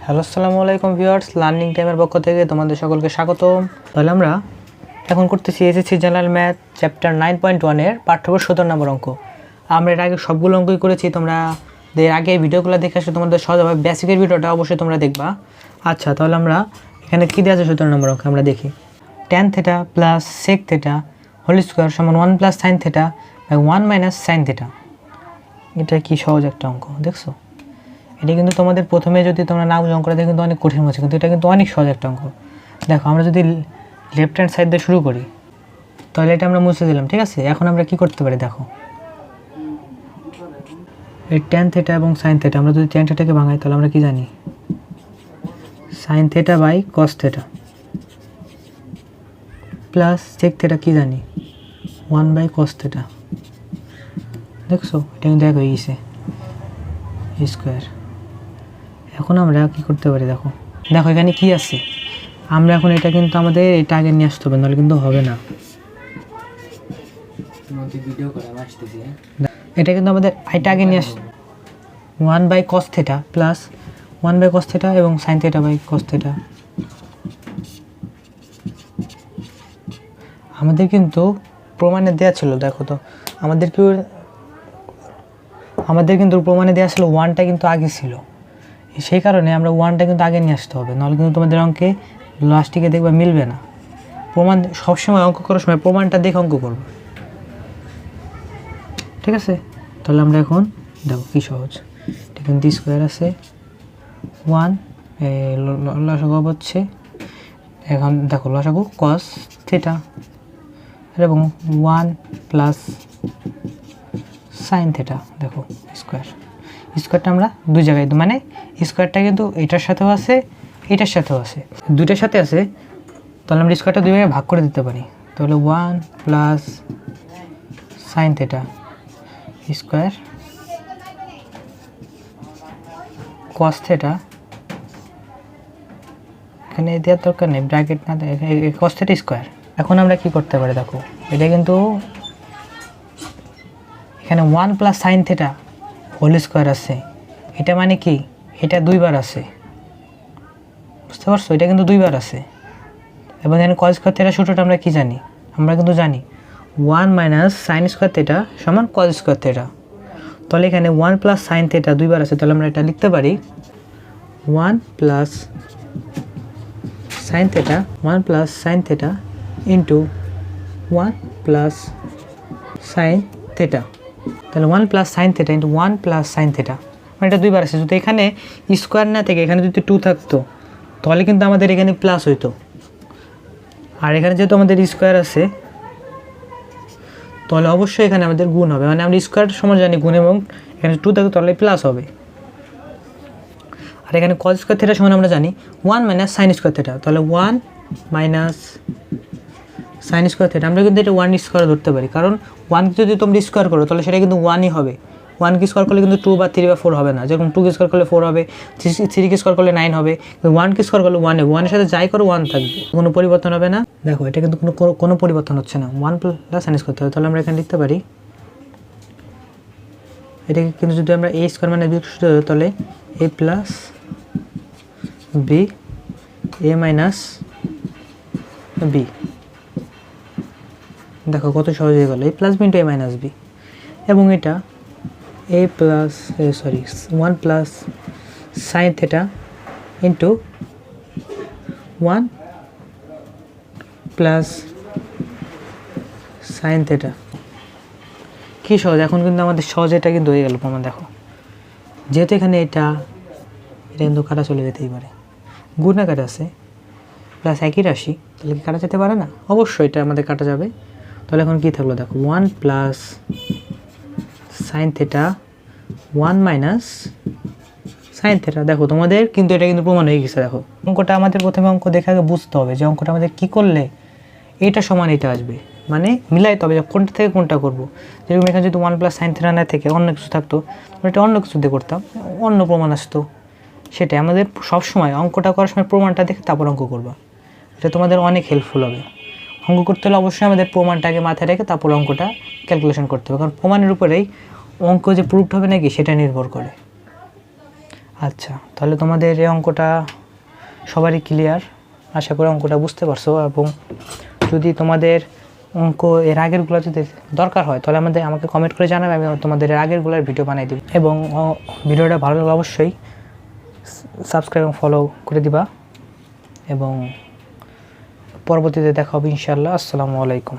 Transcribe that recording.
Hello আসসালামু আলাইকুম viewers, learning টাইমের পক্ষ থেকে তোমাদের সকলকে স্বাগতম। তাহলে আমরা এখন করতেছি এসএসসি জেনারেল ম্যাথ চ্যাপ্টার 9.1 এর পাঠ্যবই 17 নম্বর অঙ্ক। আমরা এর আগে সবগুলো অঙ্কই করেছি, তোমরা এর আগে ভিডিওগুলো দেখে আসলে তোমাদের সহজভাবে বেসিকের ভিডিওটা অবশ্যই তোমরা দেখবা। আচ্ছা, তাহলে আমরা এখানে কী দেওয়া আছে 17 নম্বর অঙ্ক আমরা দেখি। tan theta plus sec theta whole square সমান 1 plus sine theta by 1 minus sine theta. এটা কি সহজ একটা অঙ্ক, দেখছো? এটা কিন্তু তোমাদের প্রথমে যদি তোমরা না বুঝো অঙ্কটা কিন্তু অনেক কঠিন হচ্ছে, কিন্তু এটা কিন্তু অনেক সহজ একটা অঙ্ক। দেখো, আমরা যদি লেফট হ্যান্ড সাইড দিয়ে শুরু করি তাহলে এটা আমরা মুছে দিলাম, ঠিক আছে? এখন আমরা কি করতে পারি দেখো, এই ট্যান থিটা এবং সাইন থিটা, আমরা যদি ট্যান থিটাকে ভাঙাই তাহলে আমরা কি জানি, sine theta by cos theta plus sec theta কি জানি, 1 বাই কস থিটা। দেখছো, এটা কিন্তু এক হয়ে গেছে স্কোয়ার। এখন আমরা কি করতে পারি দেখো, দেখো এখানে কি আছে, আমরা এখন এটা কিন্তু আমাদের এটা আগে নিয়ে আসতে হবে, নাহলে কিন্তু হবে না। এটা কিন্তু আমাদের এটা আগে নিয়ে আসতে, 1 by cos theta plus 1 by cos theta এবং sine theta by cos theta. আমাদের কিন্তু প্রমাণে দেওয়া ছিল, দেখো তো আমাদের কিন্তু প্রমাণে দেওয়া ছিল 1টা কিন্তু আগে ছিল, সেই কারণে আমরা 1টা কিন্তু আগে নিয়ে আসতে হবে, নাহলে কিন্তু তোমাদের অঙ্কে লাস্টিকে দেখবা মিলবে না। প্রমাণ সবসময় অঙ্ক করার সময় প্রমাণটা দেখে অঙ্ক করব, ঠিক আছে? তাহলে আমরা এখন দেখো কি সহজ, এটা কিন্তু স্কোয়ার আছে 1 লসাগু হচ্ছে, এখন দেখো লসাগু কস থিটা এবং 1 প্লাস সাইন থিটা। দেখো স্কোয়ারটা আমরা দুই জায়গায়, মানে স্কোয়ারটা কিন্তু এটার সাথেও আছে এটার সাথেও আছে, দুইটার সাথে আছে, তাহলে আমরা স্কোয়ারটা দুই ভাগে ভাগ করে দিতে পারি। তাহলে 1 plus sine theta square cos theta, এখানে দেওয়ার দরকার নেই, ব্র্যাকেট না কস থিটা স্কোয়ার। এখন আমরা কি করতে পারি দেখো, এটা কিন্তু এখানে 1 plus sine theta whole square আছে, এটা মানে কি, এটা দুইবার আছে, বুঝতে পারছো? এটা কিন্তু দুইবার আছে। এবং এখানে কস স্কোয়ার থিটা সূত্রটা আমরা কি জানি, আমরা কিন্তু জানি 1 মাইনাস সাইন স্কোয়ার থিটা সমান কস স্কোয়ার থিটা। তাহলে এখানে 1 প্লাস সাইন থিটা দুইবার আছে, তাহলে আমরা এটা লিখতে পারি 1 plus sine theta 1 plus sine theta into 1 plus sine theta. তাহলে 1 plus sine theta into 1 plus sine theta, মানে এটা দুইবার আছে। যদি এখানে স্কোয়ার না থেকে এখানে যদি 2 থাকতো তাহলে কিন্তু আমাদের এখানে প্লাস হইতো, আর এখানে যেহেতু আমাদের স্কোয়ার আছে তাহলে অবশ্যই এখানে আমাদের গুণ হবে, মানে আমরা স্কোয়ার সমান জানি গুণ, এবং এখানে 2 থাকতো তাহলে প্লাস হবে। আর এখানে কস স্কোয়ার থিটা সমান আমরা জানি 1 মাইনাস সাইন স্কোয়ার থিটা, তাহলে 1 মাইনাস সাইন স্কোয়ার থিটা। আমরা কিন্তু এটা 1 স্কোয়ার ধরতে পারি, কারণ 1 যদি তোমরা স্কোয়ার করো তাহলে সেটা কিন্তু 1ই হবে। 1 কে স্কোয়ার করলে কিন্তু 2 বা 3 বা 4 হবে না, যেরকম 2 কে স্কোয়ার করলে 4 হবে, 3 কে স্কোয়ার করলে 9 হবে, 1 কে স্কোয়ার করলে 1 হবে। 1 এর সাথে যাই করো 1 থাকবে, কোনো পরিবর্তন হবে না। দেখো, এটা কিন্তু কোনো পরিবর্তন হচ্ছে না, 1 প্লাস সাইন স্কোয়ার থিটা। তাহলে আমরা এখানে লিখতে পারি, এটাকে কিন্তু যদি আমরা a স্কোয়ার মানে b তাহলে a plus b a minus b। দেখো কত সহজ হয়ে গেল, a plus b into a minus b, এবং এটা a plus 1 plus sine theta into 1 plus sine theta. কী সহজ, এখন কিন্তু আমাদের সহজ এটা কিন্তু হয়ে গেল প্রমাণ। দেখো, যেহেতু এখানে এটা কিন্তু কাটা চলে যেতেই পারে, গুণা কাটা আছে প্লাস একই রাশি, তাহলে কি কাটা যেতে পারে না? অবশ্যই এটা আমাদের কাটা যাবে। তাহলে এখন কী থাকলো দেখো, 1 plus sine theta 1 minus sine theta. দেখো তোমাদের কিন্তু এটা কিন্তু প্রমাণ হয়ে গেছে। দেখো, অঙ্কটা আমাদের প্রথমে অঙ্ক দেখে আগে বুঝতে হবে যে অঙ্কটা আমাদের কী করলে এটা সমান এটা আসবে, মানে মিলাইতে হবে যে কোনটা থেকে কোনটা করবো। যেরকম এখানে যদি 1 প্লাস সাইন থিটা না থেকে অন্য কিছু থাকতো, এটা অন্য কিছু দিয়ে করতাম, অন্য প্রমাণ আসতো। সেটাই আমাদের সবসময় অঙ্কটা করার সময় প্রমাণটা দেখে তারপর অঙ্ক করবা, এটা তোমাদের অনেক হেল্পফুল হবে। অঙ্ক করতে হলে অবশ্যই আমাদের প্রমাণটাকে মাথায় রেখে তারপর অঙ্কটা ক্যালকুলেশন করতে হবে, কারণ প্রমাণের উপরেই অঙ্ক যে প্রুফড হবে নাকি সেটা নির্ভর করে। আচ্ছা, তাহলে তোমাদের এই অঙ্কটা সবারই ক্লিয়ার, আশা করি অঙ্কটা বুঝতে পারছো। এবং যদি তোমাদের অঙ্ক এর আগেরগুলো যদি দরকার হয় তাহলে আমাকে কমেন্ট করে জানাবে, আমি তোমাদের এর আগেরগুলোর ভিডিও বানিয়ে দেব। এবং ভিডিওটা ভালো লাগলে অবশ্যই সাবস্ক্রাইব এবং ফলো করে দিবা। এবং পরবর্তীতে দেখা হবে ইনশাআল্লাহ। আসসালামু আলাইকুম।